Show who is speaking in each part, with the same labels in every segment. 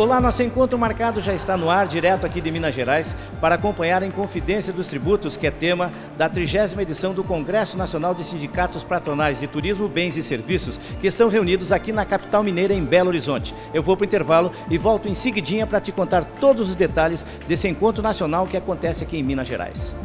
Speaker 1: Olá, nosso encontro marcado já está no ar, direto aqui de Minas Gerais, para acompanhar a Inconfidência dos Tributos, que é tema da 30ª edição do Congresso Nacional de Sindicatos Patronais de Turismo, Bens e Serviços, que estão reunidos aqui na capital mineira, em Belo Horizonte. Eu vou para o intervalo e volto em seguidinha para te contar todos os detalhes desse encontro nacional que acontece aqui em Minas Gerais.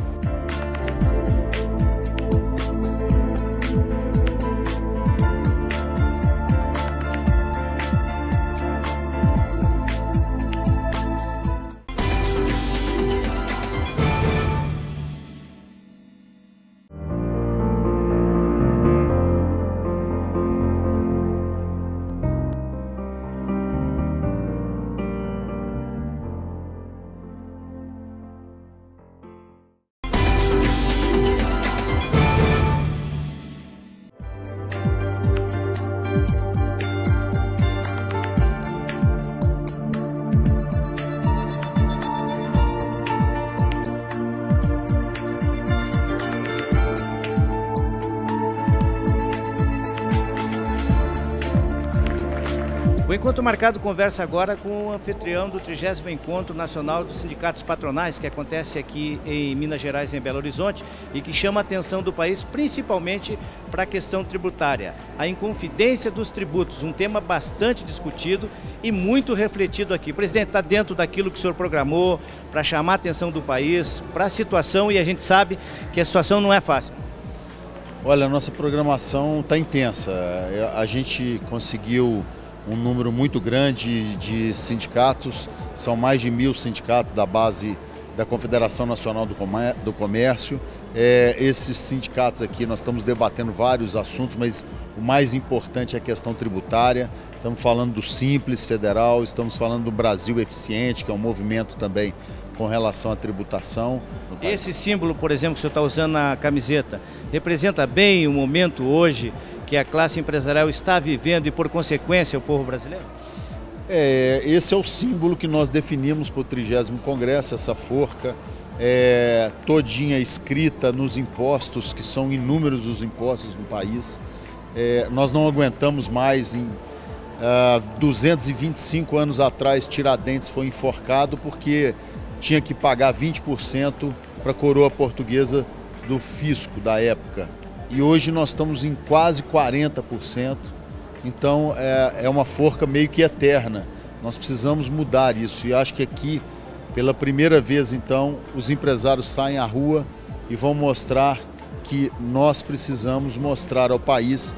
Speaker 1: O Encontro Marcado conversa agora com o anfitrião do 30º Encontro Nacional dos Sindicatos Patronais, que acontece aqui em Minas Gerais, em Belo Horizonte, e que chama a atenção do país principalmente para a questão tributária. A Inconfidência dos Tributos, um tema bastante discutido e muito refletido aqui. Presidente, está dentro daquilo que o senhor programou para chamar a atenção do país, para a situação, e a gente sabe que a situação não é fácil.
Speaker 2: Olha, a nossa programação está intensa. A gente conseguiu um número muito grande de sindicatos, são mais de 1000 sindicatos da base da Confederação Nacional do Comércio. Esses sindicatos aqui, nós estamos debatendo vários assuntos, mas o mais importante é a questão tributária. Estamos falando do Simples Federal, estamos falando do Brasil Eficiente, que é um movimento também com relação à tributação.
Speaker 1: Esse símbolo, por exemplo, que o senhor está usando na camiseta, representa bem o momento hoje que a classe empresarial está vivendo e, por consequência, o povo brasileiro?
Speaker 2: Esse é o símbolo que nós definimos para o 30º Congresso, essa forca, todinha escrita nos impostos, que são inúmeros os impostos no país. Nós não aguentamos mais. 225 anos atrás, Tiradentes foi enforcado porque tinha que pagar 20% para a coroa portuguesa do fisco da época. E hoje nós estamos em quase 40%, então é uma forca meio que eterna. Nós precisamos mudar isso e acho que aqui, pela primeira vez então, os empresários saem à rua e vão mostrar que nós precisamos mostrar ao país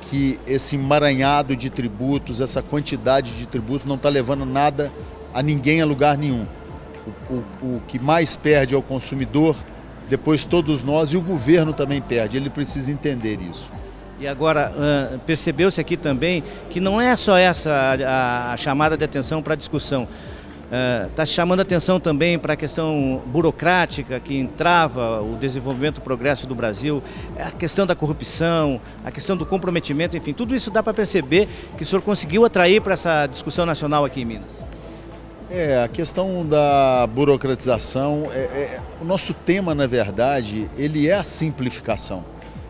Speaker 2: que esse emaranhado de tributos, essa quantidade de tributos não está levando nada a ninguém a lugar nenhum. O que mais perde é o consumidor, depois todos nós, e o governo também perde, ele precisa entender isso.
Speaker 1: E agora, percebeu-se aqui também que não é só essa a chamada de atenção para a discussão. Está chamando a atenção também para a questão burocrática que entrava o desenvolvimento e o progresso do Brasil, a questão da corrupção, a questão do comprometimento, enfim, tudo isso dá para perceber que o senhor conseguiu atrair para essa discussão nacional aqui em Minas.
Speaker 2: A questão da burocratização, o nosso tema, na verdade, ele é a simplificação.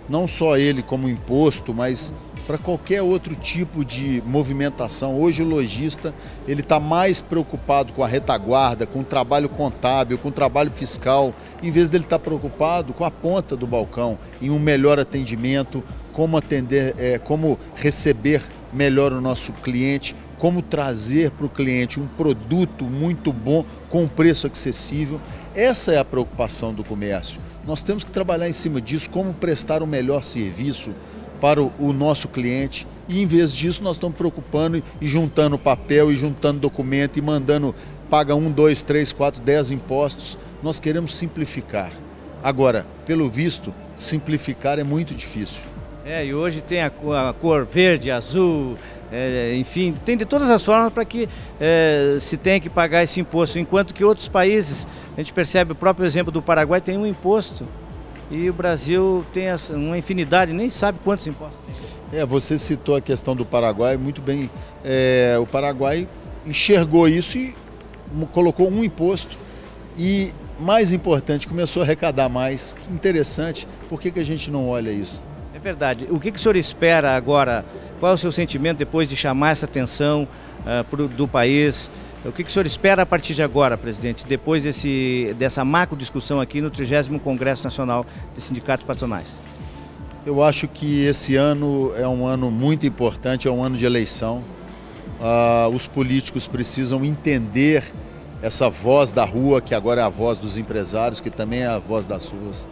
Speaker 2: Não só ele como imposto, mas para qualquer outro tipo de movimentação. Hoje o lojista ele está mais preocupado com a retaguarda, com o trabalho contábil, com o trabalho fiscal, em vez dele estar preocupado com a ponta do balcão, em um melhor atendimento, como atender, como receber melhor o nosso cliente, como trazer para o cliente um produto muito bom com um preço acessível. Essa é a preocupação do comércio. Nós temos que trabalhar em cima disso, como prestar o melhor serviço para o nosso cliente, e em vez disso nós estamos preocupando e juntando papel e juntando documento e mandando, paga 1, 2, 3, 4, 10 impostos. Nós queremos simplificar. Agora, pelo visto, simplificar é muito difícil.
Speaker 1: E hoje tem a cor verde, azul, enfim, tem de todas as formas para que se tenha que pagar esse imposto, enquanto que outros países, a gente percebe, o próprio exemplo do Paraguai tem um imposto e o Brasil tem uma infinidade, nem sabe quantos impostos tem.
Speaker 2: Você citou a questão do Paraguai, muito bem. O Paraguai enxergou isso e colocou um imposto e, mais importante, começou a arrecadar mais. Que interessante, por que a gente não olha isso?
Speaker 1: É verdade. O que o senhor espera agora? Qual é o seu sentimento depois de chamar essa atenção do país? O que o senhor espera a partir de agora, presidente, depois dessa macro discussão aqui no 30º Congresso Nacional de Sindicatos Patronais?
Speaker 2: Eu acho que esse ano é um ano muito importante, é um ano de eleição. Os políticos precisam entender essa voz da rua, que agora é a voz dos empresários, que também é a voz das ruas.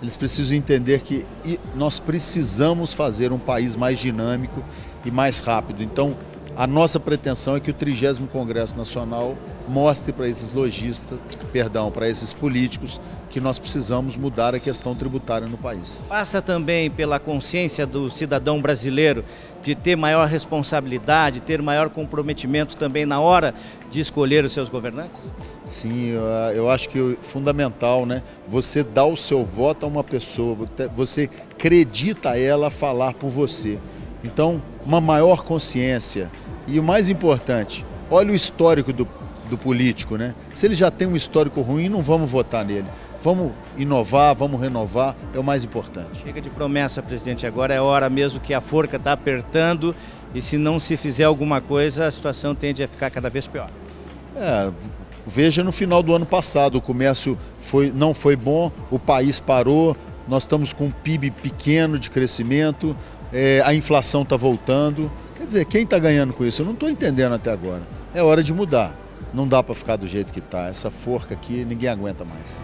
Speaker 2: Eles precisam entender que nós precisamos fazer um país mais dinâmico e mais rápido. Então, a nossa pretensão é que o 30º Congresso Nacional mostre para esses lojistas, para esses políticos, que nós precisamos mudar a questão tributária no país.
Speaker 1: Passa também pela consciência do cidadão brasileiro de ter maior responsabilidade, ter maior comprometimento também na hora de escolher os seus governantes?
Speaker 2: Sim, eu acho que é fundamental, né? Você dá o seu voto a uma pessoa, você acredita ela a falar por você. Então, uma maior consciência. E o mais importante, olha o histórico do político, né? Se ele já tem um histórico ruim, não vamos votar nele. Vamos inovar, vamos renovar, é o mais importante.
Speaker 1: Chega de promessa, presidente, agora é hora mesmo que a forca está apertando e se não se fizer alguma coisa, a situação tende a ficar cada vez pior.
Speaker 2: Veja no final do ano passado, o comércio não foi bom, o país parou, nós estamos com um PIB pequeno de crescimento, a inflação está voltando. Quer dizer, quem está ganhando com isso? Eu não estou entendendo até agora. É hora de mudar. Não dá para ficar do jeito que está. Essa forca aqui ninguém aguenta mais.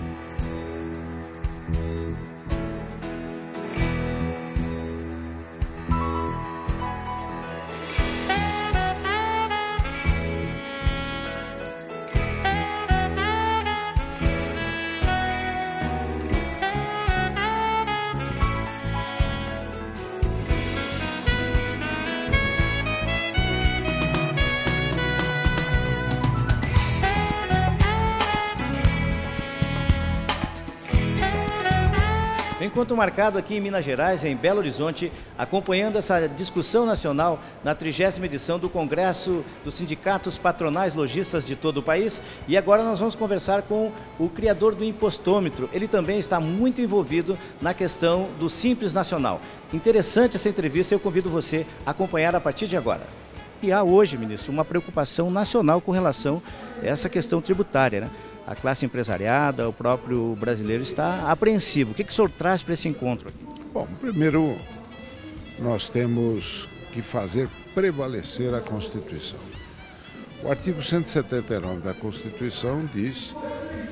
Speaker 1: Encontro marcado aqui em Minas Gerais, em Belo Horizonte, acompanhando essa discussão nacional na 30ª edição do Congresso dos Sindicatos Patronais Lojistas de todo o país. E agora nós vamos conversar com o criador do impostômetro. Ele também está muito envolvido na questão do Simples Nacional. Interessante essa entrevista, eu convido você a acompanhar a partir de agora. E há hoje, ministro, uma preocupação nacional com relação a essa questão tributária, né? A classe empresariada, o próprio brasileiro está apreensivo. O que o senhor traz para esse encontro aqui?
Speaker 3: Bom, primeiro nós temos que fazer prevalecer a Constituição. O artigo 179 da Constituição diz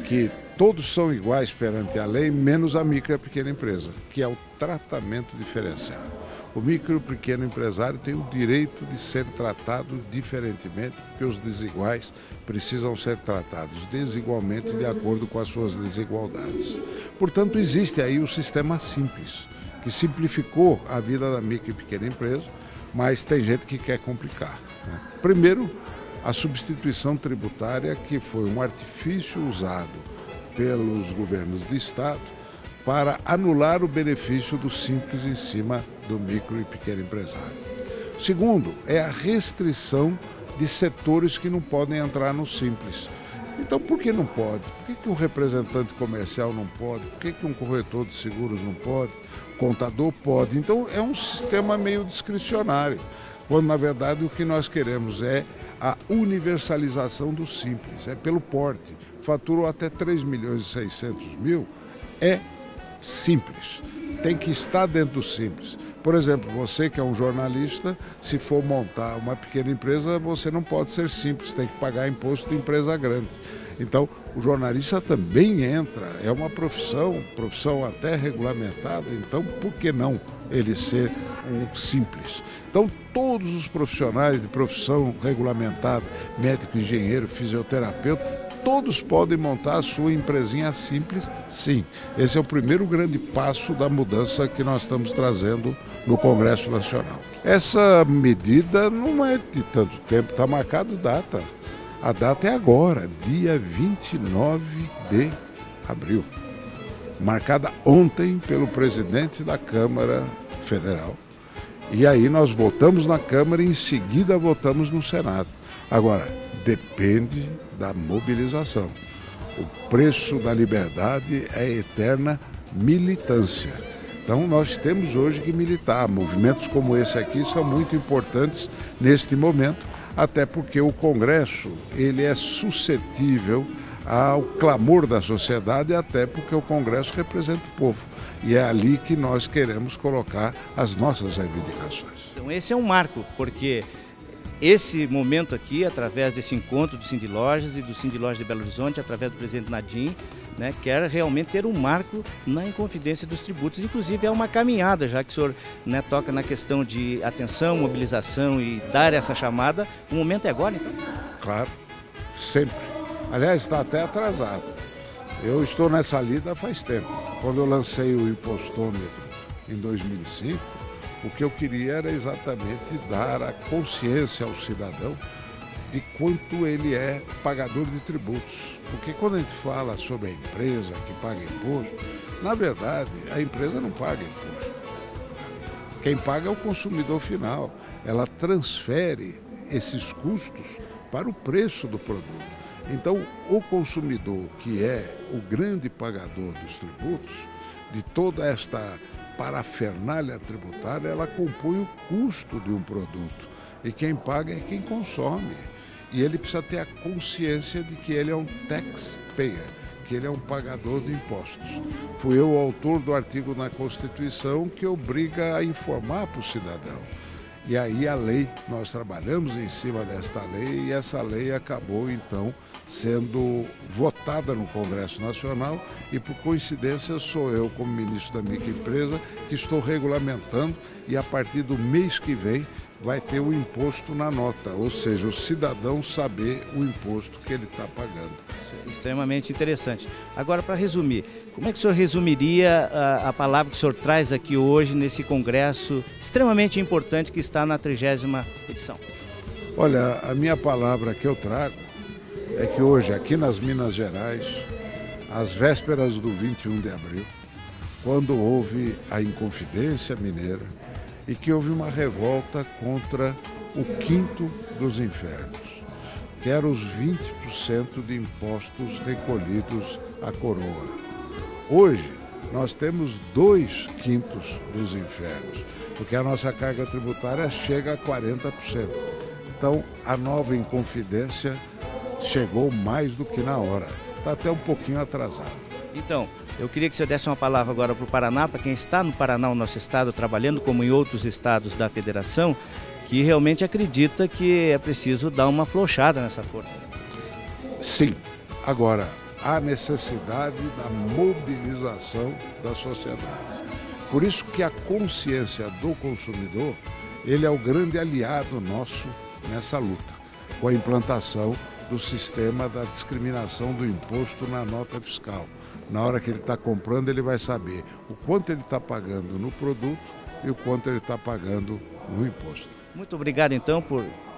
Speaker 3: que todos são iguais perante a lei, menos a micro e a pequena empresa, que é o tratamento diferenciado. O micro e o pequeno empresário tem o direito de ser tratado diferentemente, porque os desiguais precisam ser tratados desigualmente de acordo com as suas desigualdades. Portanto, existe aí o sistema simples, que simplificou a vida da micro e pequena empresa, mas tem gente que quer complicar, né? Primeiro, a substituição tributária, que foi um artifício usado pelos governos do Estado para anular o benefício do simples em cima do micro e pequeno empresário. Segundo, é a restrição de setores que não podem entrar no simples. Então, por que não pode? Por que um representante comercial não pode? Por que um corretor de seguros não pode? O contador pode? Então, é um sistema meio discricionário, quando, na verdade, o que nós queremos é a universalização do simples, é pelo porte. Faturou até 3.600.000, é simples, tem que estar dentro do simples. Por exemplo, você que é um jornalista, se for montar uma pequena empresa, você não pode ser simples, tem que pagar imposto de empresa grande. Então, o jornalista também entra, é uma profissão até regulamentada, então por que não ele ser um simples? Então, todos os profissionais de profissão regulamentada, médico, engenheiro, fisioterapeuta, todos podem montar a sua empresinha simples, sim. Esse é o primeiro grande passo da mudança que nós estamos trazendo no Congresso Nacional. Essa medida não é de tanto tempo, está marcada data. A data é agora, dia 29 de abril. Marcada ontem pelo presidente da Câmara Federal. E aí nós votamos na Câmara e em seguida votamos no Senado. Agora, depende da mobilização. O preço da liberdade é eterna militância. Então nós temos hoje que militar. Movimentos como esse aqui são muito importantes neste momento, até porque o Congresso ele é suscetível ao clamor da sociedade, até porque o Congresso representa o povo. E é ali que nós queremos colocar as nossas reivindicações.
Speaker 1: Então esse é um marco, porque esse momento aqui, através desse encontro do Sindilojas e do Sindilojas de Belo Horizonte, através do presidente Nadim, né, quer realmente ter um marco na Inconfidência dos Tributos. Inclusive é uma caminhada, já que o senhor, né, toca na questão de atenção, mobilização e dar essa chamada. O momento é agora, então?
Speaker 3: Claro, sempre. Aliás, está até atrasado. Eu estou nessa lida faz tempo. Quando eu lancei o impostômetro em 2005, o que eu queria era exatamente dar a consciência ao cidadão de quanto ele é pagador de tributos. Porque quando a gente fala sobre a empresa que paga imposto, na verdade, a empresa não paga imposto. Quem paga é o consumidor final. Ela transfere esses custos para o preço do produto. Então, o consumidor, que é o grande pagador dos tributos, de toda esta parafernália tributária, ela compõe o custo de um produto. E quem paga é quem consome. E ele precisa ter a consciência de que ele é um taxpayer, que ele é um pagador de impostos. Fui eu o autor do artigo na Constituição que obriga a informar para o cidadão. E aí a lei, nós trabalhamos em cima desta lei e essa lei acabou então sendo votada no Congresso Nacional e por coincidência sou eu, como ministro da microempresa, que estou regulamentando e a partir do mês que vem vai ter o imposto na nota, ou seja, o cidadão saber o imposto que ele está pagando.
Speaker 1: Isso é extremamente interessante. Agora, para resumir, como é que o senhor resumiria a palavra que o senhor traz aqui hoje nesse congresso extremamente importante que está na 30ª edição?
Speaker 3: Olha, a minha palavra que eu trago é que hoje, aqui nas Minas Gerais, às vésperas do 21 de abril, quando houve a Inconfidência Mineira e que houve uma revolta contra o quinto dos infernos, que eram os 20% de impostos recolhidos à coroa. Hoje, nós temos 2/5 dos infernos, porque a nossa carga tributária chega a 40%. Então, a nova Inconfidência chegou mais do que na hora. Está até um pouquinho atrasado.
Speaker 1: Então, eu queria que você desse uma palavra agora para o Paraná, para quem está no Paraná, o nosso estado, trabalhando como em outros estados da federação, que realmente acredita que é preciso dar uma afrouxada nessa força.
Speaker 3: Sim. Agora, há necessidade da mobilização da sociedade. Por isso que a consciência do consumidor, ele é o grande aliado nosso nessa luta, com a implantação do sistema da discriminação do imposto na nota fiscal. Na hora que ele está comprando, ele vai saber o quanto ele está pagando no produto e o quanto ele está pagando no imposto.
Speaker 1: Muito obrigado, então,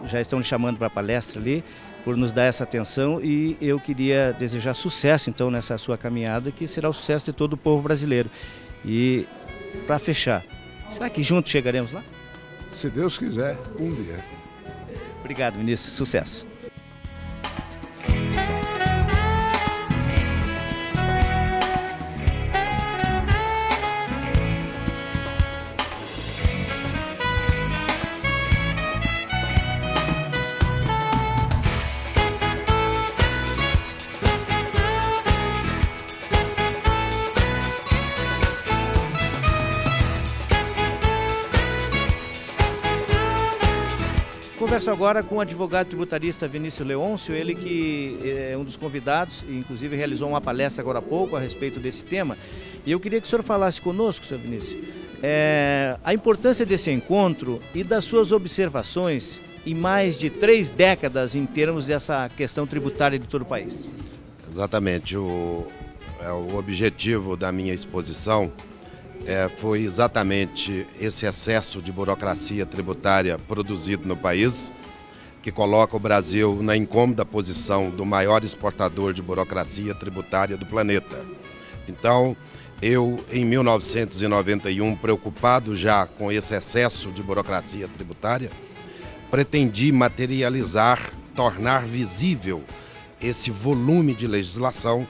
Speaker 1: já estão lhe chamando para a palestra ali, por nos dar essa atenção e eu queria desejar sucesso, então, nessa sua caminhada, que será o sucesso de todo o povo brasileiro. E, para fechar, será que juntos chegaremos lá?
Speaker 3: Se Deus quiser, um dia.
Speaker 1: Obrigado, ministro. Sucesso. Converso agora com o advogado tributarista Vinícius Leôncio, ele que é um dos convidados, e inclusive realizou uma palestra agora há pouco a respeito desse tema. E eu queria que o senhor falasse conosco, senhor Vinícius, a importância desse encontro e das suas observações em mais de 3 décadas em termos dessa questão tributária de todo o país.
Speaker 4: Exatamente. O objetivo da minha exposição foi exatamente esse excesso de burocracia tributária produzido no país, que coloca o Brasil na incômoda posição do maior exportador de burocracia tributária do planeta. Então, eu, em 1991, preocupado já com esse excesso de burocracia tributária, pretendi materializar, tornar visível esse volume de legislação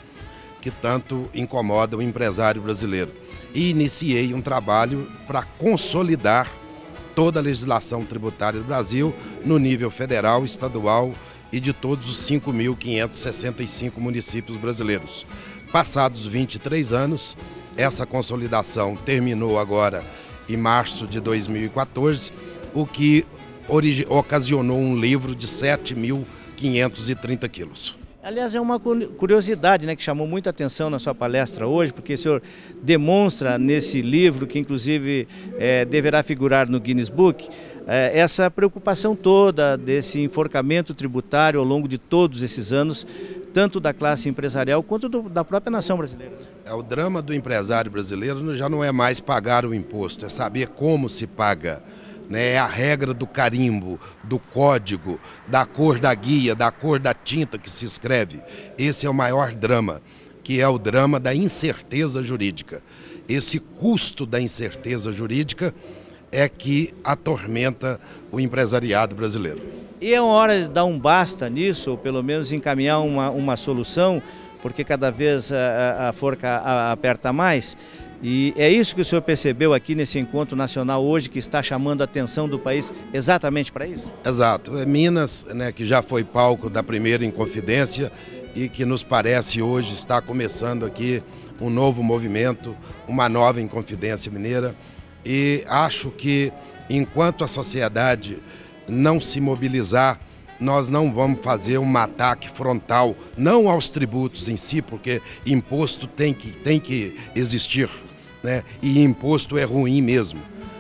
Speaker 4: que tanto incomoda o empresário brasileiro. E iniciei um trabalho para consolidar toda a legislação tributária do Brasil no nível federal, estadual e de todos os 5.565 municípios brasileiros. Passados 23 anos, essa consolidação terminou agora em março de 2014, o que ocasionou um livro de 7.530 quilos.
Speaker 1: Aliás, é uma curiosidade, né, que chamou muita atenção na sua palestra hoje, porque o senhor demonstra nesse livro, que inclusive deverá figurar no Guinness Book, essa preocupação toda desse enforcamento tributário ao longo de todos esses anos, tanto da classe empresarial quanto da própria nação brasileira.
Speaker 4: O drama do empresário brasileiro já não é mais pagar o imposto, é saber como se paga. É a regra do carimbo, do código, da cor da guia, da cor da tinta que se escreve. Esse é o maior drama, que é o drama da incerteza jurídica. Esse custo da incerteza jurídica é que atormenta o empresariado brasileiro.
Speaker 1: E é hora de dar um basta nisso, ou pelo menos encaminhar uma solução, porque cada vez a forca aperta mais. E é isso que o senhor percebeu aqui nesse encontro nacional hoje, que está chamando a atenção do país exatamente para isso?
Speaker 4: Exato. Minas, né, que já foi palco da primeira Inconfidência e que nos parece hoje está começando aqui um novo movimento, uma nova Inconfidência Mineira. E acho que enquanto a sociedade não se mobilizar, nós não vamos fazer um ataque frontal, não aos tributos em si, porque imposto tem que existir, né? E imposto é ruim mesmo.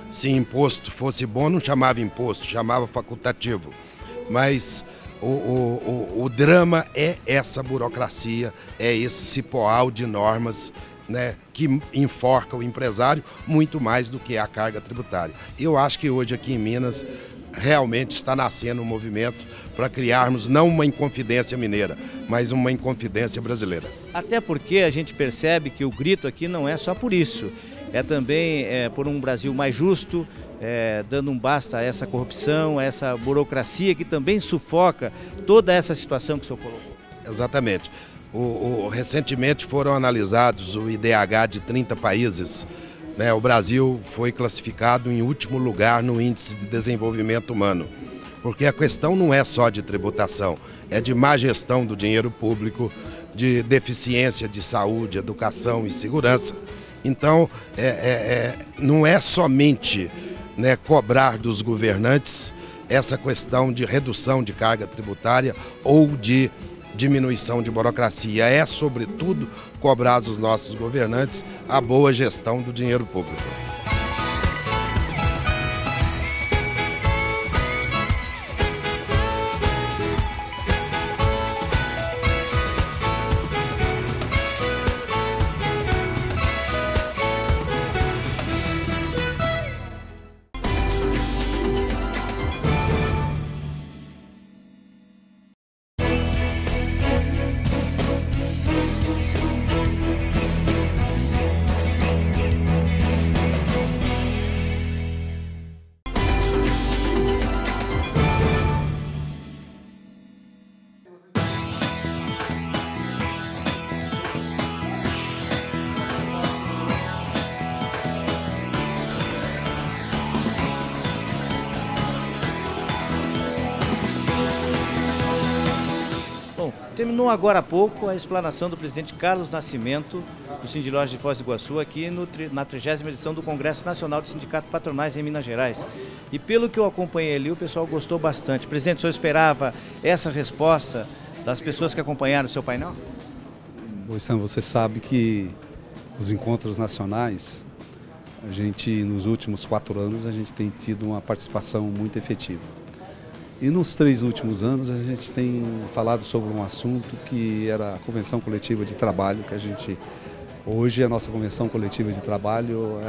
Speaker 4: Se imposto fosse bom, não chamava imposto, chamava facultativo. Mas o drama é essa burocracia, é esse cipoal de normas, né, que enforca o empresário muito mais do que a carga tributária. Eu acho que hoje aqui em Minas realmente está nascendo um movimento para criarmos não uma Inconfidência mineira, mas uma Inconfidência brasileira.
Speaker 1: Até porque a gente percebe que o grito aqui não é só por isso, é também por um Brasil mais justo, dando um basta a essa corrupção, a essa burocracia que também sufoca toda essa situação que o senhor colocou.
Speaker 4: Exatamente. Recentemente foram analisados o IDH de 30 países. O Brasil foi classificado em último lugar no Índice de Desenvolvimento Humano, porque a questão não é só de tributação, é de má gestão do dinheiro público, de deficiência de saúde, educação e segurança. Então, não é somente, né, cobrar dos governantes essa questão de redução de carga tributária ou de diminuição de burocracia, é, sobretudo, cobrar dos nossos governantes a boa gestão do dinheiro público.
Speaker 1: Terminou agora há pouco a explanação do presidente Carlos Nascimento, do Sindilojas de Foz do Iguaçu, aqui na 30ª edição do Congresso Nacional de Sindicatos Patronais em Minas Gerais. E pelo que eu acompanhei ali, o pessoal gostou bastante. Presidente, o senhor esperava essa resposta das pessoas que acompanharam o seu painel?
Speaker 5: Boistan, você sabe que os encontros nacionais, nos últimos 4 anos, a gente tem tido uma participação muito efetiva. E nos 3 últimos anos a gente tem falado sobre um assunto que era a Convenção Coletiva de Trabalho, que hoje a nossa Convenção Coletiva de Trabalho,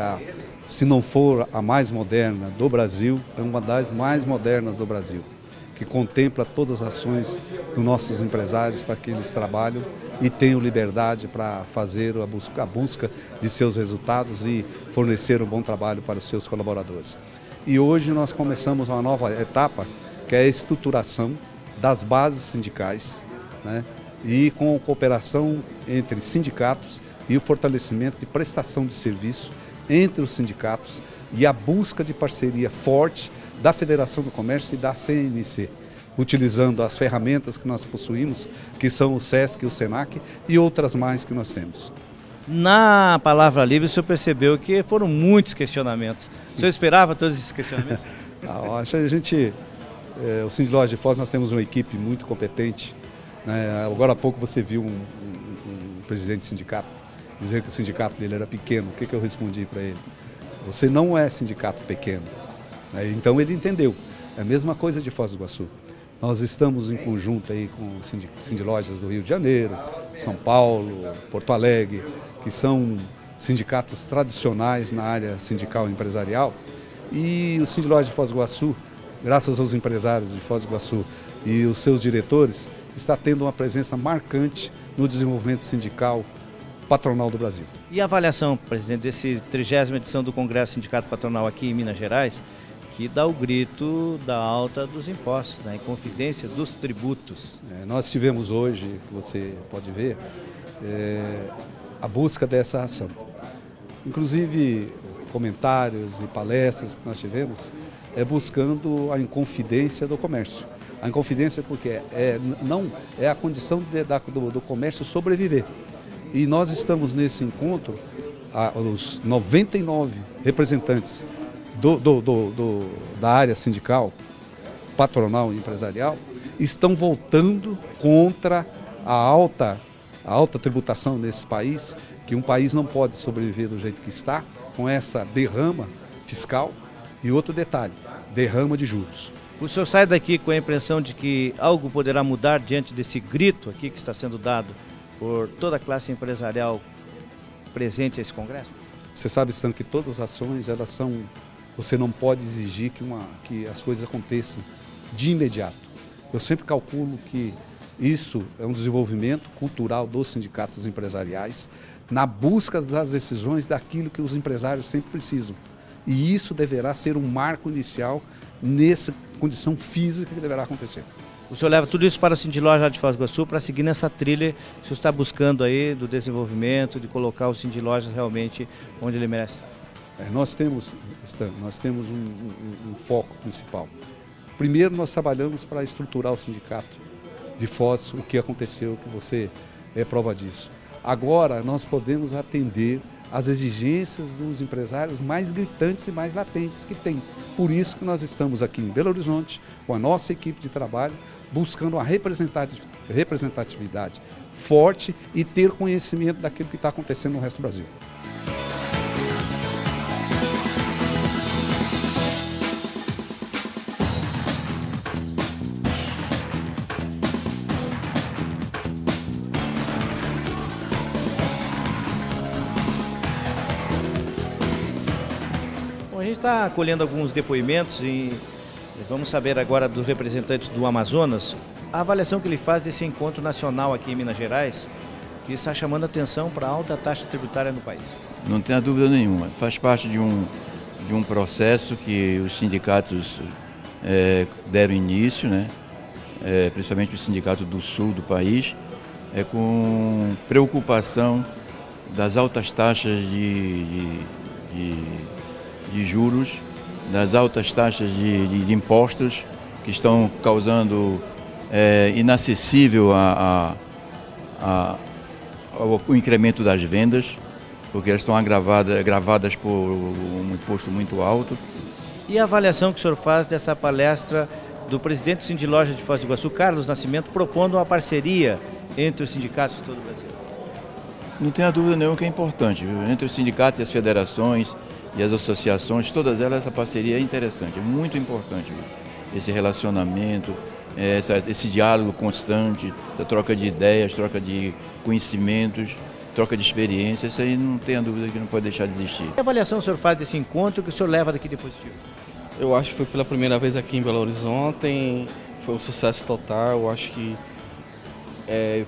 Speaker 5: se não for a mais moderna do Brasil, é uma das mais modernas do Brasil, que contempla todas as ações dos nossos empresários para que eles trabalhem e tenham liberdade para fazer a busca de seus resultados e fornecer um bom trabalho para os seus colaboradores. E hoje nós começamos uma nova etapa, que é a estruturação das bases sindicais, né, e com cooperação entre sindicatos e o fortalecimento de prestação de serviço entre os sindicatos e a busca de parceria forte da Federação do Comércio e da CNC, utilizando as ferramentas que nós possuímos, que são o SESC e o SENAC e outras mais que nós temos.
Speaker 1: Na Palavra Livre, o senhor percebeu que foram muitos questionamentos. Sim. O senhor esperava todos esses questionamentos?
Speaker 5: O Cindy Lojas de Foz, nós temos uma equipe muito competente. Né? Agora há pouco você viu um presidente de sindicato dizer que o sindicato dele era pequeno. O que eu respondi para ele? Você não é sindicato pequeno. Né? Então ele entendeu. É a mesma coisa de Foz do Iguaçu. Nós estamos em conjunto aí com o Cindy Lojas do Rio de Janeiro, São Paulo, Porto Alegre, que são sindicatos tradicionais na área sindical e empresarial. E o Cindy Lojas de Foz do Iguaçu, graças aos empresários de Foz do Iguaçu e os seus diretores, está tendo uma presença marcante no desenvolvimento sindical patronal do Brasil.
Speaker 1: E a avaliação, presidente, desse 30ª edição do Congresso Sindicato Patronal aqui em Minas Gerais, que dá o grito da alta dos impostos, da inconfidência dos tributos?
Speaker 5: Nós tivemos hoje, que você pode ver, a busca dessa ação. Inclusive, comentários e palestras que nós tivemos, buscando a inconfidência do comércio. A inconfidência porque não é a condição do comércio sobreviver. E nós estamos nesse encontro, os 99 representantes da área sindical, patronal e empresarial, estão voltando contra a alta tributação nesse país, que um país não pode sobreviver do jeito que está, com essa derrama fiscal. E outro detalhe, derrama de juros.
Speaker 1: O senhor sai daqui com a impressão de que algo poderá mudar diante desse grito aqui que está sendo dado por toda a classe empresarial presente a esse congresso?
Speaker 5: Você sabe, Stan, que todas as ações, você não pode exigir que as coisas aconteçam de imediato. Eu sempre calculo que isso é um desenvolvimento cultural dos sindicatos empresariais na busca das decisões daquilo que os empresários sempre precisam. E isso deverá ser um marco inicial nessa condição física que deverá acontecer.
Speaker 1: O senhor leva tudo isso para o Cindy Lojas de Foz do Iguaçu para seguir nessa trilha que o senhor está buscando aí do desenvolvimento, de colocar o Cindy Lojas realmente onde ele merece?
Speaker 5: Nós temos um foco principal. Primeiro, nós trabalhamos para estruturar o sindicato de Foz, o que aconteceu, que você é prova disso. Agora, nós podemos atender as exigências dos empresários mais gritantes e mais latentes que tem. Por isso que nós estamos aqui em Belo Horizonte, com a nossa equipe de trabalho, buscando uma representatividade forte e ter conhecimento daquilo que está acontecendo no resto do Brasil.
Speaker 1: Bom, a gente está colhendo alguns depoimentos e vamos saber agora do representante do Amazonas a avaliação que ele faz desse encontro nacional aqui em Minas Gerais, que está chamando a atenção para a alta taxa tributária no país.
Speaker 6: Não tenha dúvida nenhuma, faz parte de um processo que os sindicatos deram início, né? Principalmente o sindicato do sul do país, com preocupação das altas taxas de juros, das altas taxas de impostos que estão causando inacessível o incremento das vendas, porque elas estão agravadas por um imposto muito alto.
Speaker 1: E a avaliação que o senhor faz dessa palestra do presidente do Cindy Lojas de Foz do Iguaçu, Carlos Nascimento, propondo uma parceria entre os sindicatos de todo o Brasil?
Speaker 6: Não tenha dúvida nenhuma que é importante, viu? Entre os sindicatos e as federações e as associações, todas elas, essa parceria é interessante, é muito importante, viu? Esse relacionamento, esse diálogo constante, a troca de ideias, troca de conhecimentos, troca de experiências, isso aí não tenha dúvida que não pode deixar de existir.
Speaker 1: Que avaliação o senhor faz desse encontro que o senhor leva daqui de positivo?
Speaker 7: Eu acho que foi pela primeira vez aqui em Belo Horizonte, foi um sucesso total. Eu acho que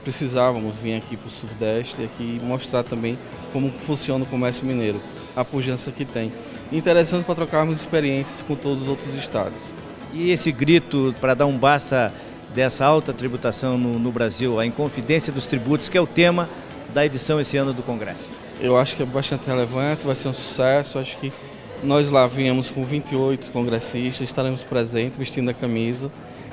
Speaker 7: precisávamos vir aqui para o Sudeste e aqui mostrar também como funciona o comércio mineiro, a pujança que tem. Interessante para trocarmos experiências com todos os outros estados.
Speaker 1: E esse grito para dar um basta dessa alta tributação no Brasil, a inconfidência dos tributos, que é o tema da edição esse ano do Congresso?
Speaker 7: Eu acho que é bastante relevante, vai ser um sucesso. Acho que nós lá viemos com 28 congressistas, estaremos presentes, vestindo a camisa.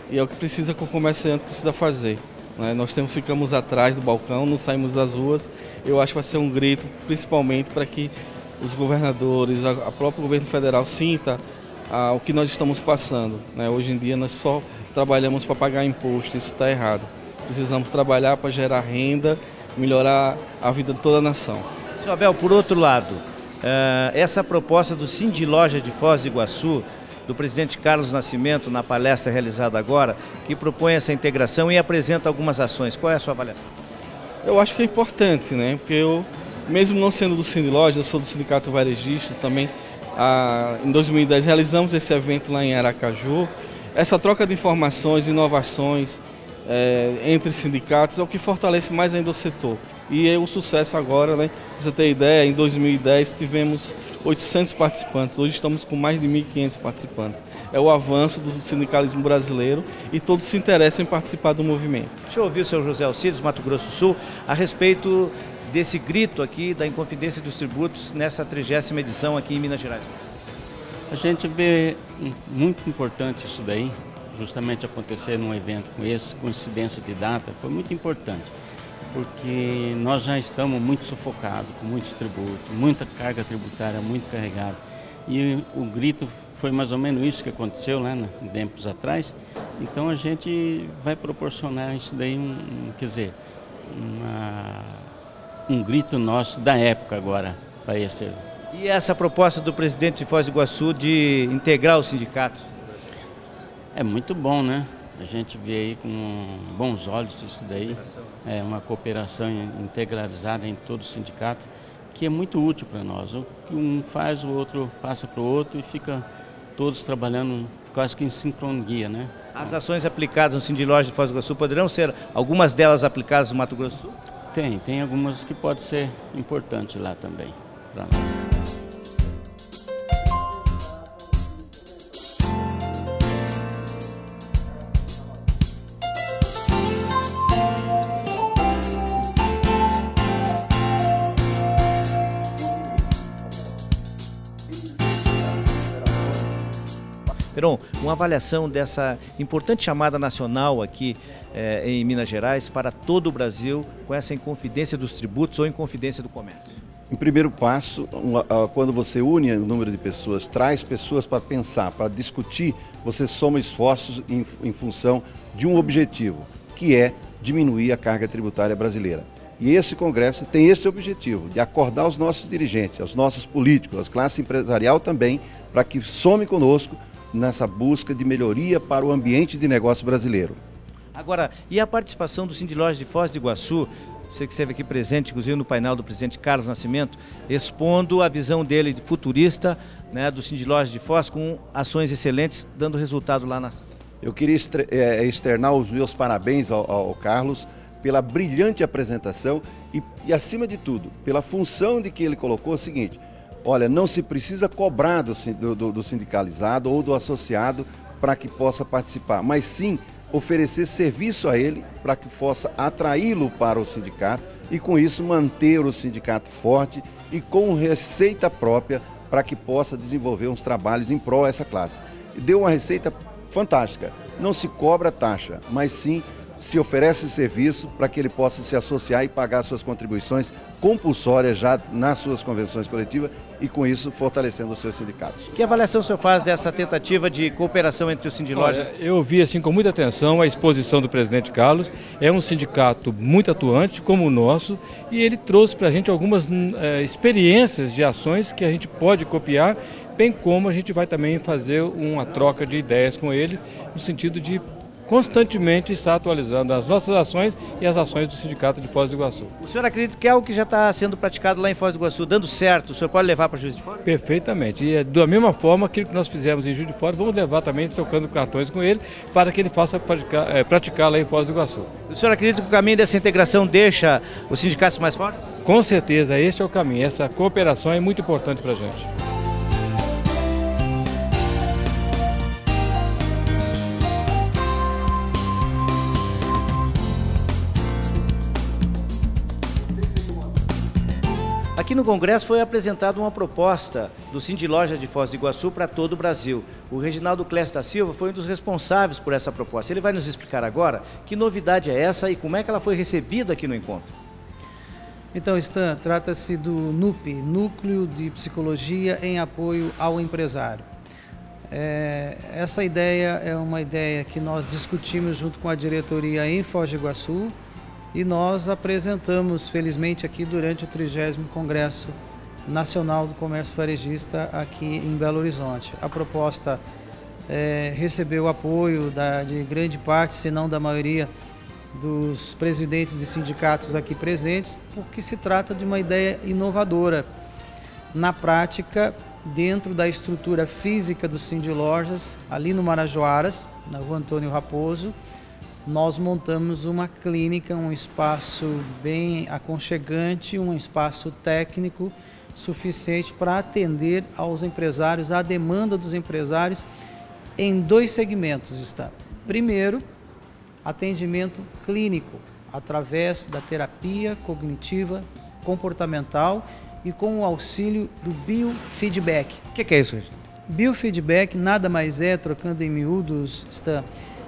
Speaker 7: E é o que que o comerciante precisa fazer. Né? Nós ficamos atrás do balcão, não saímos das ruas. Eu acho que vai ser um grito, principalmente para que os governadores, a próprio governo federal sinta o que nós estamos passando. Né? Hoje em dia nós só trabalhamos para pagar imposto, isso está errado. Precisamos trabalhar para gerar renda, melhorar a vida de toda a nação.
Speaker 1: Senhor Abel, por outro lado, essa proposta do Sindiloja de Foz do Iguaçu, do presidente Carlos Nascimento, na palestra realizada agora, que propõe essa integração e apresenta algumas ações. Qual é a sua avaliação?
Speaker 7: Eu acho que é importante, né? Porque eu, mesmo não sendo do Sindiloja, eu sou do Sindicato Varejista também. Em 2010 realizamos esse evento lá em Aracaju. Essa troca de informações, inovações entre sindicatos é o que fortalece mais ainda o setor. E o sucesso agora, né? Pra você ter ideia, em 2010 tivemos 800 participantes, hoje estamos com mais de 1.500 participantes. É o avanço do sindicalismo brasileiro e todos se interessam em participar do movimento.
Speaker 1: Deixa eu ouvir o senhor José Alcides, Mato Grosso do Sul, a respeito desse grito aqui da Inconfidência dos Tributos nessa 30ª edição aqui em Minas Gerais.
Speaker 8: A gente vê muito importante isso daí, justamente acontecer num evento com esse, coincidência de data, foi muito importante. Porque nós já estamos muito sufocados, com muitos tributos, muita carga tributária muito carregada. E o grito foi mais ou menos isso que aconteceu lá, né, tempos atrás. Então a gente vai proporcionar isso daí, um grito nosso da época agora para esse.
Speaker 1: E essa proposta do presidente de Foz do Iguaçu de integrar os sindicatos?
Speaker 8: É muito bom, né? A gente vê aí com bons olhos isso daí, é uma cooperação integralizada em todo o sindicato, que é muito útil para nós. O que um faz, o outro passa para o outro e fica todos trabalhando quase que em sincronia, né?
Speaker 1: As ações aplicadas no Sindiloja de Foz do Iguaçu poderão ser, algumas delas aplicadas no Mato Grosso do Sul?
Speaker 8: Tem algumas que podem ser importantes lá também, para nós.
Speaker 1: Peron, uma avaliação dessa importante chamada nacional aqui em Minas Gerais para todo o Brasil com essa Inconfidência dos Tributos ou Inconfidência do Comércio.
Speaker 9: Em primeiro passo, quando você une o número de pessoas, traz pessoas para pensar, para discutir, você soma esforços em função de um objetivo, que é diminuir a carga tributária brasileira. E esse Congresso tem esse objetivo, de acordar os nossos dirigentes, os nossos políticos, a classe empresarial também, para que some conosco nessa busca de melhoria para o ambiente de negócio brasileiro.
Speaker 1: Agora, e a participação do Sindiloja de Foz do Iguaçu, você que esteve aqui presente, inclusive no painel do presidente Carlos Nascimento, expondo a visão dele de futurista, né, do Sindiloja de Foz, com ações excelentes, dando resultado lá na...
Speaker 9: Eu queria externar os meus parabéns ao Carlos pela brilhante apresentação e, acima de tudo, pela função de que ele colocou o seguinte: olha, não se precisa cobrar do sindicalizado ou do associado para que possa participar, mas sim oferecer serviço a ele para que possa atraí-lo para o sindicato e com isso manter o sindicato forte e com receita própria para que possa desenvolver uns trabalhos em prol dessa classe. E deu uma receita fantástica, não se cobra taxa, mas sim se oferece serviço para que ele possa se associar e pagar suas contribuições compulsórias já nas suas convenções coletivas e com isso fortalecendo os seus sindicatos.
Speaker 1: Que avaliação o senhor faz dessa tentativa de cooperação entre os sindilojas?
Speaker 10: Eu vi assim com muita atenção a exposição do presidente Carlos. É um sindicato muito atuante como o nosso e ele trouxe para a gente algumas experiências de ações que a gente pode copiar, bem como a gente vai também fazer uma troca de ideias com ele no sentido de constantemente está atualizando as nossas ações e as ações do Sindicato de Foz do Iguaçu.
Speaker 1: O senhor acredita que é algo que já está sendo praticado lá em Foz do Iguaçu, dando certo, o senhor pode levar para Juiz de Fora?
Speaker 10: Perfeitamente. E da mesma forma, aquilo que nós fizemos em Juiz de Fora, vamos levar também trocando cartões com ele para que ele possa praticar lá em Foz do Iguaçu.
Speaker 1: O senhor acredita que o caminho dessa integração deixa os sindicatos mais fortes?
Speaker 10: Com certeza, este é o caminho. Essa cooperação é muito importante para a gente.
Speaker 1: Aqui no Congresso foi apresentada uma proposta do Sindlojas de Foz do Iguaçu para todo o Brasil. O Reginaldo Clécio da Silva foi um dos responsáveis por essa proposta. Ele vai nos explicar agora que novidade é essa e como é que ela foi recebida aqui no encontro.
Speaker 11: Então, Stan, trata-se do NUP, Núcleo de Psicologia em Apoio ao Empresário. Essa ideia é uma ideia que nós discutimos junto com a diretoria em Foz do Iguaçu e nós apresentamos, felizmente, aqui durante o 30º Congresso Nacional do Comércio Varejista aqui em Belo Horizonte. A proposta recebeu apoio de grande parte, se não da maioria, dos presidentes de sindicatos aqui presentes, porque se trata de uma ideia inovadora. Na prática, dentro da estrutura física do Sindlojas, ali no Marajoaras, na Rua Antônio Raposo, nós montamos uma clínica, um espaço bem aconchegante, um espaço técnico suficiente para atender aos empresários, à demanda dos empresários, em 2 segmentos. Está. Primeiro, atendimento clínico, através da terapia cognitiva, comportamental e com o auxílio do biofeedback.
Speaker 1: O que é isso, gente?
Speaker 11: Biofeedback nada mais é, trocando em miúdos,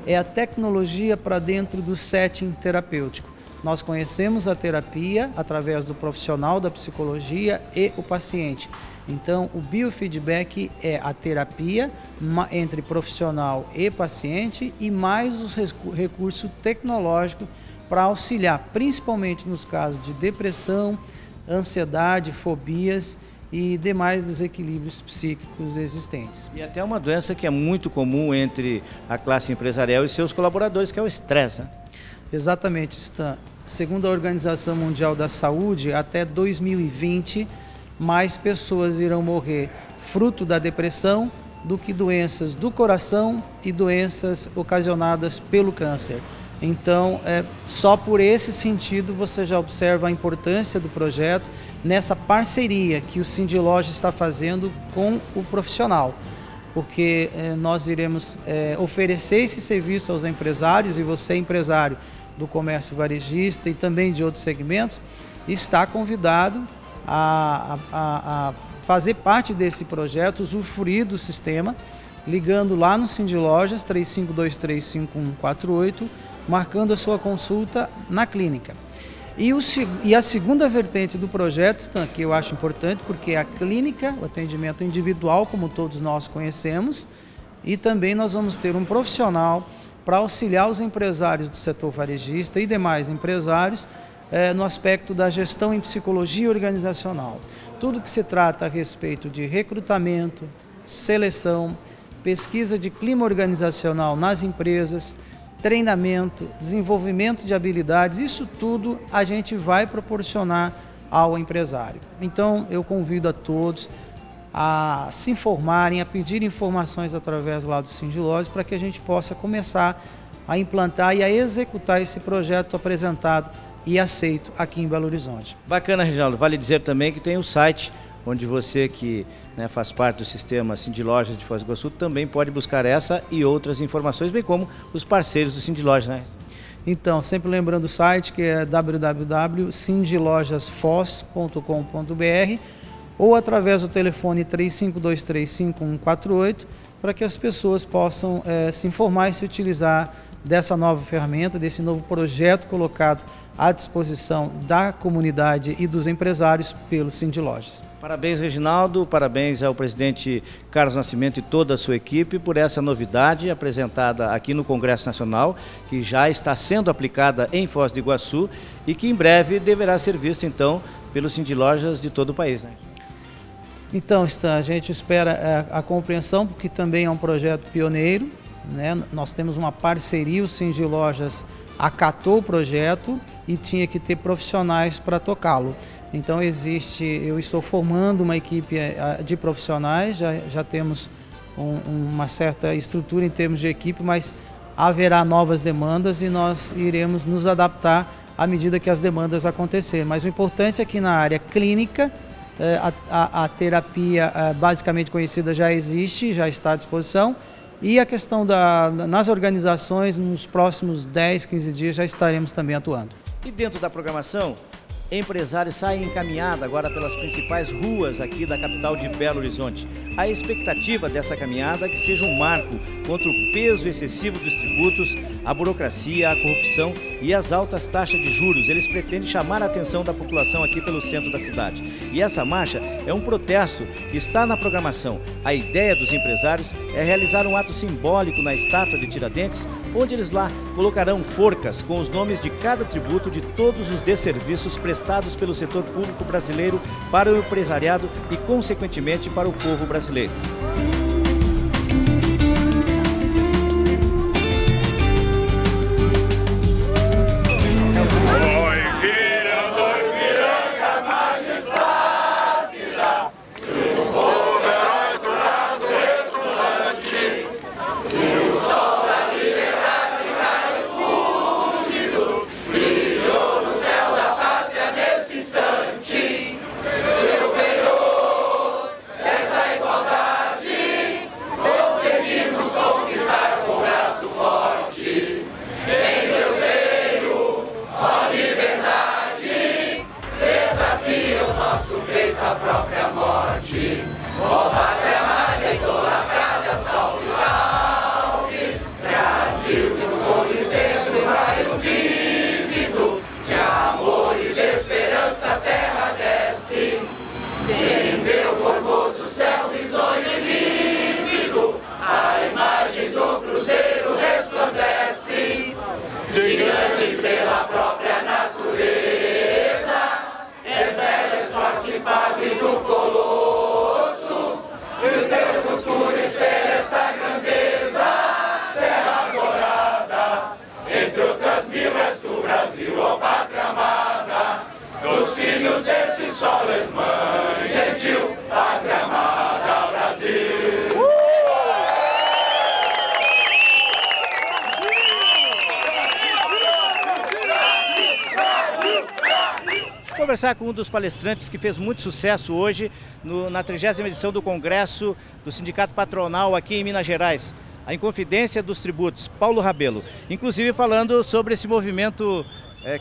Speaker 11: é a tecnologia para dentro do setting terapêutico. Nós conhecemos a terapia através do profissional da psicologia e o paciente. Então, o biofeedback é a terapia entre profissional e paciente e mais os recursos tecnológicos para auxiliar, principalmente nos casos de depressão, ansiedade, fobias e demais desequilíbrios psíquicos existentes.
Speaker 1: E até uma doença que é muito comum entre a classe empresarial e seus colaboradores, que é o estresse, né?
Speaker 11: Exatamente, Stan. Segundo a Organização Mundial da Saúde, até 2020, mais pessoas irão morrer fruto da depressão do que doenças do coração e doenças ocasionadas pelo câncer. Então, só por esse sentido você já observa a importância do projeto nessa parceria que o Sindlojas está fazendo com o profissional, porque nós iremos oferecer esse serviço aos empresários, e você, empresário do comércio varejista e também de outros segmentos, está convidado a fazer parte desse projeto, usufruir do sistema, ligando lá no Sindlojas 35235148, marcando a sua consulta na clínica. E a segunda vertente do projeto, que eu acho importante, porque é a clínica, o atendimento individual, como todos nós conhecemos, e também nós vamos ter um profissional para auxiliar os empresários do setor varejista e demais empresários no aspecto da gestão em psicologia organizacional. Tudo que se trata a respeito de recrutamento, seleção, pesquisa de clima organizacional nas empresas, treinamento, desenvolvimento de habilidades, isso tudo a gente vai proporcionar ao empresário. Então eu convido a todos a se informarem, a pedir informações através lá do Sindlojas para que a gente possa começar a implantar e a executar esse projeto apresentado e aceito aqui em Belo Horizonte.
Speaker 1: Bacana, Reginaldo. Vale dizer também que tem o site onde você que faz parte do sistema Sindlojas de Foz do Iguaçu também pode buscar essa e outras informações, bem como os parceiros do Sindlojas, né?
Speaker 11: Então, sempre lembrando o site, que é www.sindlojasfoz.com.br ou através do telefone 35235148, para que as pessoas possam se informar e se utilizar dessa nova ferramenta, desse novo projeto colocado à disposição da comunidade e dos empresários pelo Sindlojas.
Speaker 1: Parabéns, Reginaldo, parabéns ao presidente Carlos Nascimento e toda a sua equipe por essa novidade apresentada aqui no Congresso Nacional, que já está sendo aplicada em Foz do Iguaçu e que em breve deverá ser vista, então, pelos Sindlojas de todo o país, né?
Speaker 11: Então, Stan, a gente espera a compreensão, porque também é um projeto pioneiro, né? Nós temos uma parceria, o Sindlojas acatou o projeto e tinha que ter profissionais para tocá-lo. Então eu estou formando uma equipe de profissionais, já temos uma certa estrutura em termos de equipe, mas haverá novas demandas e nós iremos nos adaptar à medida que as demandas acontecerem. Mas o importante é que na área clínica, a terapia basicamente conhecida já existe, já está à disposição, e a questão nas organizações, nos próximos 10, 15 dias já estaremos também atuando.
Speaker 1: E dentro da programação, empresários saem em caminhada agora pelas principais ruas aqui da capital de Belo Horizonte. A expectativa dessa caminhada é que seja um marco contra o peso excessivo dos tributos, a burocracia, a corrupção e as altas taxas de juros. Eles pretendem chamar a atenção da população aqui pelo centro da cidade. E essa marcha é um protesto que está na programação. A ideia dos empresários é realizar um ato simbólico na estátua de Tiradentes, onde eles lá colocarão forcas com os nomes de cada tributo de todos os desserviços prestados pelo setor público brasileiro para o empresariado e, consequentemente, para o povo brasileiro. Conversar com um dos palestrantes que fez muito sucesso hoje na 30ª edição do Congresso do Sindicato Patronal aqui em Minas Gerais, a Inconfidência dos Tributos, Paulo Rabelo, inclusive falando sobre esse movimento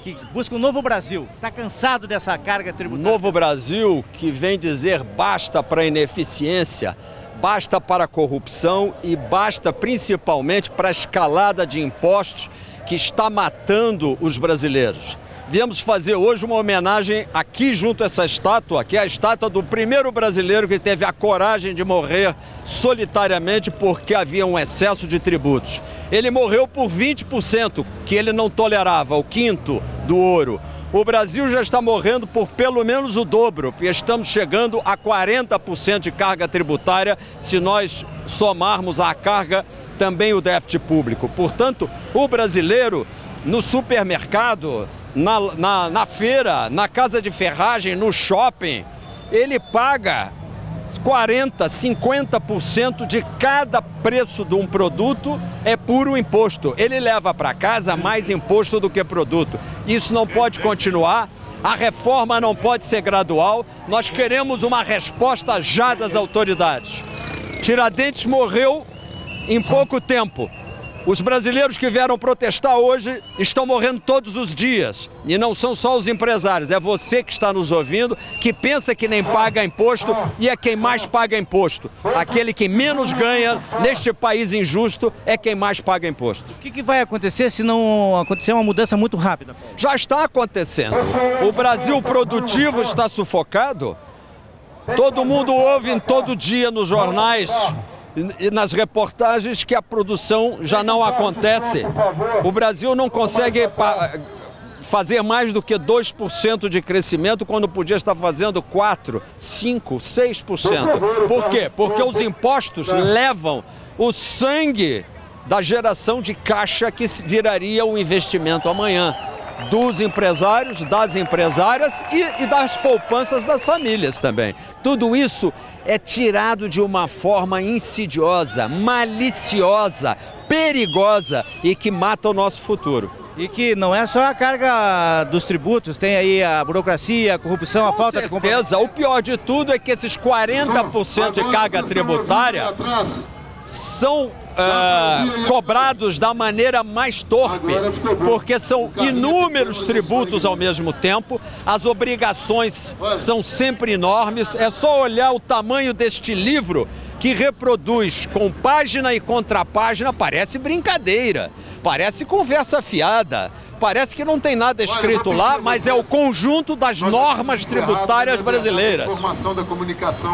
Speaker 1: que busca um novo Brasil. Está cansado dessa carga tributária?
Speaker 12: Novo Brasil que vem dizer basta para a ineficiência, basta para a corrupção e basta principalmente para a escalada de impostos que está matando os brasileiros. Viemos fazer hoje uma homenagem aqui junto a essa estátua, que é a estátua do primeiro brasileiro que teve a coragem de morrer solitariamente porque havia um excesso de tributos. Ele morreu por 20%, que ele não tolerava, o quinto do ouro. O Brasil já está morrendo por pelo menos o dobro, porque estamos chegando a 40% de carga tributária se nós somarmos à carga também o déficit público. Portanto, o brasileiro no supermercado, na feira, na casa de ferragem, no shopping, ele paga 40%, 50% de cada preço de um produto é puro imposto. Ele leva para casa mais imposto do que produto. Isso não pode continuar, a reforma não pode ser gradual, nós queremos uma resposta já das autoridades. Tiradentes morreu em pouco tempo. Os brasileiros que vieram protestar hoje estão morrendo todos os dias. E não são só os empresários, é você que está nos ouvindo, que pensa que nem paga imposto e é quem mais paga imposto. Aquele que menos ganha neste país injusto é quem mais paga imposto.
Speaker 1: O que vai acontecer se não acontecer uma mudança muito rápida?
Speaker 12: Já está acontecendo. O Brasil produtivo está sufocado. Todo mundo ouve todo dia nos jornais e nas reportagens que a produção já não acontece. O Brasil não consegue fazer mais do que 2% de crescimento quando podia estar fazendo 4%, 5%, 6%. Por quê? Porque os impostos levam o sangue da geração de caixa que viraria um investimento amanhã. Dos empresários, das empresárias e das poupanças das famílias também. Tudo isso é tirado de uma forma insidiosa, maliciosa, perigosa e que mata o nosso futuro.
Speaker 1: E que não é só a carga dos tributos, tem aí a burocracia, a corrupção, a falta de compromisso.
Speaker 12: O pior de tudo é que esses 40% de carga tributária são cobrados da maneira mais torpe, porque são inúmeros tributos ao mesmo tempo, as obrigações são sempre enormes. É só olhar o tamanho deste livro, que reproduz com página e contrapágina, parece brincadeira, parece conversa fiada, parece que não tem nada escrito lá, mas é o conjunto das normas tributárias brasileiras.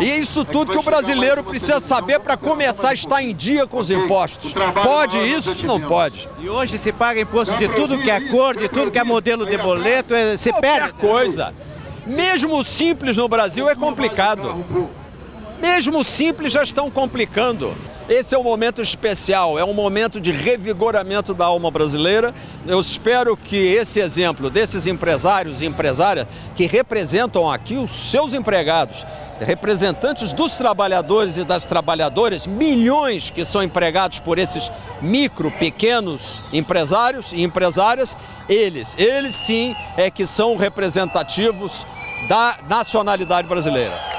Speaker 12: E é isso tudo que o brasileiro precisa saber para começar a estar em dia com os impostos. Pode isso? Não pode.
Speaker 1: E hoje se paga imposto de tudo que é cor, de tudo que é modelo de boleto, se perde.
Speaker 12: Qualquer coisa. Mesmo o simples no Brasil é complicado. Mesmo o simples já estão complicando. Esse é um momento especial, é um momento de revigoramento da alma brasileira. Eu espero que esse exemplo desses empresários e empresárias que representam aqui os seus empregados, representantes dos trabalhadores e das trabalhadoras, milhões que são empregados por esses micro, pequenos empresários e empresárias, eles sim é que são representativos da nacionalidade brasileira.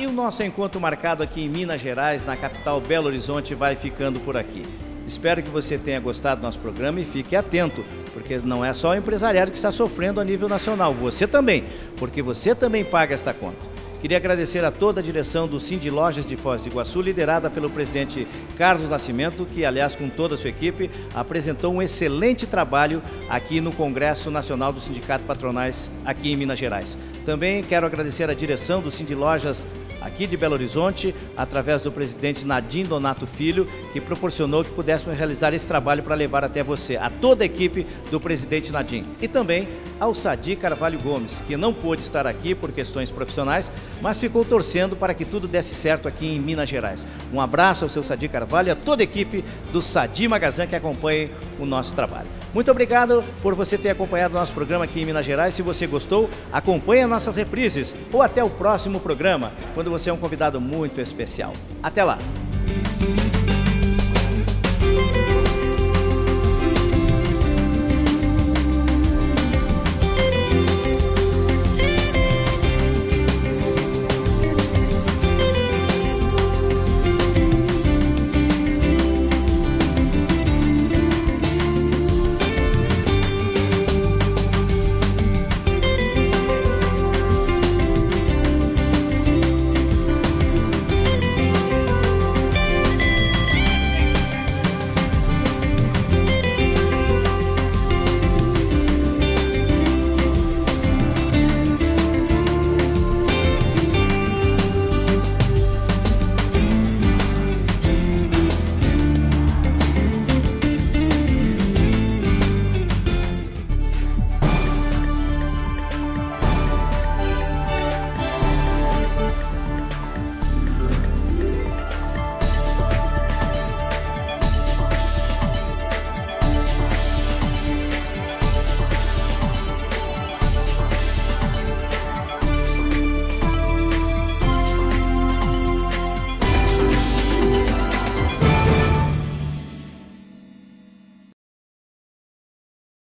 Speaker 1: E o nosso encontro marcado aqui em Minas Gerais, na capital Belo Horizonte, vai ficando por aqui. Espero que você tenha gostado do nosso programa e fique atento, porque não é só o empresariado que está sofrendo a nível nacional, você também, porque você também paga esta conta. Queria agradecer a toda a direção do Sind Lojas de Foz do Iguaçu, liderada pelo presidente Carlos Nascimento, que, aliás, com toda a sua equipe, apresentou um excelente trabalho aqui no Congresso Nacional dos Sindicatos Patronais aqui em Minas Gerais. Também quero agradecer a direção do Sind Lojas aqui de Belo Horizonte, através do presidente Nadim Donato Filho, que proporcionou que pudéssemos realizar esse trabalho para levar até você, a toda a equipe do presidente Nadim. E também ao Sadi Carvalho Gomes, que não pôde estar aqui por questões profissionais, mas ficou torcendo para que tudo desse certo aqui em Minas Gerais. Um abraço ao seu Sadi Carvalho e a toda a equipe do Sadi Magazin que acompanha o nosso trabalho. Muito obrigado por você ter acompanhado o nosso programa aqui em Minas Gerais. Se você gostou, acompanhe nossas reprises ou até o próximo programa, quando você é um convidado muito especial. Até lá!